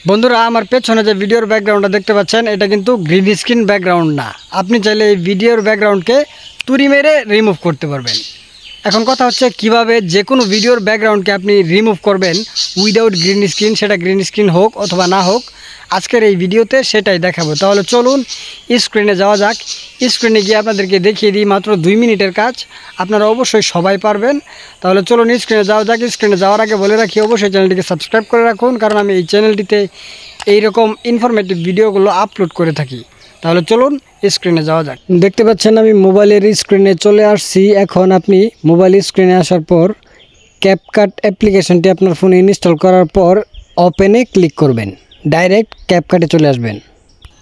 বন্ধুরা আমার পেছনে যে ভিডিওর ব্যাকগ্রাউন্ডটা দেখতে পাচ্ছেন এটা কিন্তু গ্রিন স্ক্রিন ব্যাকগ্রাউন্ড না। আপনি চাইলে এই ভিডিওর ব্যাকগ্রাউন্ডকে তুড়ি মেরে রিমুভ করতে পারবেন। এখন কথা হচ্ছে কিভাবে যে কোনো ভিডিওর ব্যাকগ্রাউন্ডকে আপনি রিমুভ করবেন উইদাউট গ্রিন স্ক্রিন, সেটা গ্রিন স্ক্রিন হোক অথবা না হোক। আজকের এই ভিডিওতে সেটাই দেখাবো। তাহলে চলুন স্ক্রিনে যাওয়া যাক। স্ক্রিনে গিয়ে আপনাদেরকে দেখিয়ে দিই, মাত্র 2 মিনিটের কাজ, আপনারা অবশ্যই সবাই পারবেন। তাহলে চলুন স্ক্রিনে যাওয়া যাক। স্ক্রিনে যাওয়ার আগে বলে রাখি অবশ্যই চ্যানেলটিকে সাবস্ক্রাইব করে রাখুন, কারণ আমি এই চ্যানেলটিতে এইরকম ইনফরমেটিভ ভিডিওগুলো আপলোড করে থাকি। তাহলে চলুন স্ক্রিনে যাওয়া যাক। দেখতে পাচ্ছেন আমি মোবাইলের স্ক্রিনে চলে আসছি। এখন আপনি মোবাইল স্ক্রিনে আসার পর ক্যাপকাট অ্যাপ্লিকেশনটি আপনার ফোনে ইনস্টল করার পর ওপেনে ক্লিক করবেন, ডাইরেক্ট ক্যাপকাটে চলে আসবেন।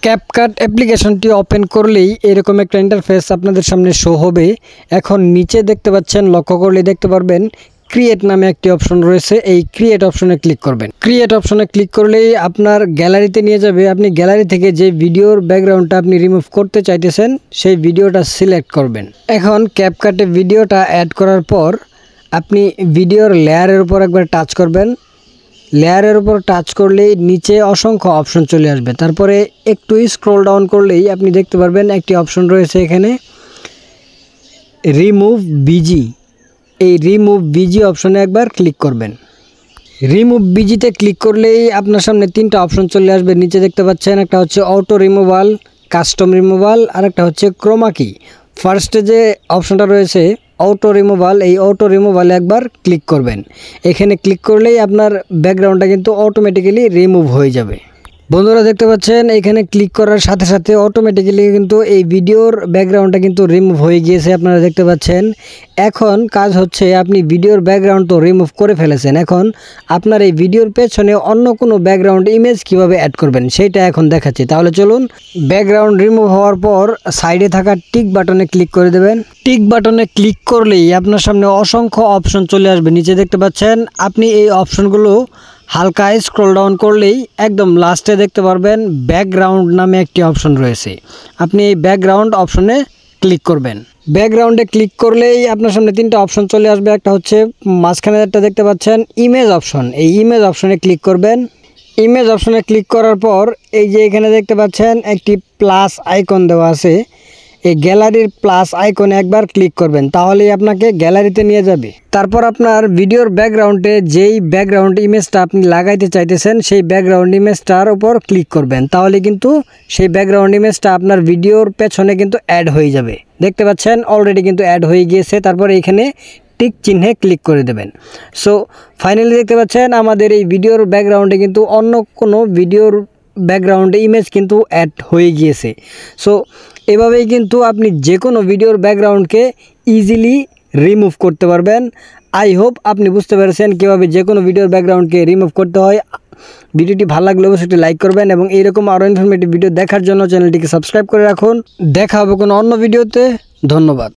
ক্যাপকাট অ্যাপ্লিকেশনটি ওপেন করলেই এরকম একটা ইন্টারফেস আপনাদের সামনে শো হবে। এখন নিচে দেখতে পাচ্ছেন, লক্ষ্য করলেই দেখতে পারবেন ক্রিয়েট নামে একটি অপশন রয়েছে। এই ক্রিয়েট অপশনে ক্লিক করবেন। ক্রিয়েট অপশনে ক্লিক করলেই আপনার গ্যালারিতে নিয়ে যাবে। আপনি গ্যালারি থেকে যে ভিডিওর ব্যাকগ্রাউন্ডটা আপনি রিমুভ করতে চাইতেছেন সেই ভিডিওটা সিলেক্ট করবেন। এখন ক্যাপকাটে ভিডিওটা অ্যাড করার পর আপনি ভিডিওর লেয়ারের উপর একবার টাচ করবেন। লেয়ারের উপর টাচ করলেই নিচে অসংখ্য অপশন চলে আসবে। তারপরে একটু স্ক্রল ডাউন করলেই আপনি দেখতে পারবেন একটি অপশন রয়েছে এখানে, রিমুভ বিজি। এই রিমুভ বিজি অপশনে একবার ক্লিক করবেন। রিমুভ বিজিতে ক্লিক করলেই আপনার সামনে 3টা অপশন চলে আসবে। নিচে দেখতে পাচ্ছেন একটা হচ্ছে অটো রিমুভাল, কাস্টম রিমুভাল, আর একটা হচ্ছে ক্রোমা কি। ফার্স্টে যে অপশনটা রয়েছে অটো রিমুভাল, এই অটো রিমুভালে একবার ক্লিক করবেন। এখানে ক্লিক করলেই আপনার ব্যাকগ্রাউন্ডটা কিন্তু অটোমেটিক্যালি রিমুভ হয়ে যাবে। বন্ধুরা দেখতে পাচ্ছেন এখানে ক্লিক করার সাথে সাথে অটোমেটিক্যালি কিন্তু এই ভিডিওর ব্যাকগ্রাউন্ডটা কিন্তু রিমুভ হয়ে গিয়েছে, আপনারা দেখতে পাচ্ছেন। এখন কাজ হচ্ছে আপনি ভিডিওর ব্যাকগ্রাউন্ড তো রিমুভ করে ফেলেছেন, এখন আপনার এই ভিডিওর পেছনে অন্য কোনো ব্যাকগ্রাউন্ড ইমেজ কিভাবে অ্যাড করবেন সেইটা এখন দেখাচ্ছি। তাহলে চলুন। ব্যাকগ্রাউন্ড রিমুভ হওয়ার পর সাইডে থাকা টিক বাটনে ক্লিক করে দেবেন। টিক বাটনে ক্লিক করলেই আপনার সামনে অসংখ্য অপশন চলে আসবে। নিচে দেখতে পাচ্ছেন আপনি এই অপশনগুলো হালকা স্ক্রল ডাউন করলেই একদম লাস্টে দেখতে পারবেন ব্যাকগ্রাউন্ড নামে একটি অপশন রয়েছে। আপনি এই ব্যাকগ্রাউন্ড অপশনে ক্লিক করবেন। ব্যাকগ্রাউন্ডে ক্লিক করলেই আপনার সামনে 3টা অপশন চলে আসবে। একটা হচ্ছে মাঝখানে একটা দেখতে পাচ্ছেন ইমেজ অপশন, এই ইমেজ অপশনে ক্লিক করবেন। ইমেজ অপশনে ক্লিক করার পর এই যে এখানে দেখতে পাচ্ছেন একটি প্লাস আইকন দেওয়া আছে, এই গ্যালারির প্লাস আইকনে একবার ক্লিক করবেন, তাহলেই আপনাকে গ্যালারিতে নিয়ে যাবে। তারপর আপনার ভিডিওর ব্যাকগ্রাউন্ডে যেই ব্যাকগ্রাউন্ড ইমেজটা আপনি লাগাইতে চাইতেছেন সেই ব্যাকগ্রাউন্ড ইমেজটার উপর ক্লিক করবেন, তাহলে কিন্তু সেই ব্যাকগ্রাউন্ড ইমেজটা আপনার ভিডিওর পেছনে কিন্তু অ্যাড হয়ে যাবে। দেখতে পাচ্ছেন অলরেডি কিন্তু অ্যাড হয়ে গিয়েছে। তারপর এইখানে টিক চিহ্নে ক্লিক করে দেবেন। সো ফাইনালি দেখতে পাচ্ছেন আমাদের এই ভিডিওর ব্যাকগ্রাউন্ডে কিন্তু অন্য কোনো ভিডিওর ব্যাকগ্রাউন্ডে ইমেজ কিন্তু অ্যাড হয়ে গিয়েছে। সো এভাবেই কিন্তু আপনি যে কোনো ভিডিওর ব্যাকগ্রাউন্ডকে ইজিলি রিমুভ করতে পারবেন। আই হোপ আপনি বুঝতে পেরেছেন কীভাবে যে কোনো ভিডিওর ব্যাকগ্রাউন্ডকে রিমুভ করতে হয়। ভিডিওটি ভালো লাগলে অবশ্যই একটি লাইক করবেন এবং এইরকম আরও ইনফরমেটিভ ভিডিও দেখার জন্য চ্যানেলটিকে সাবস্ক্রাইব করে রাখুন। দেখা হবে কোনো অন্য ভিডিওতে। ধন্যবাদ।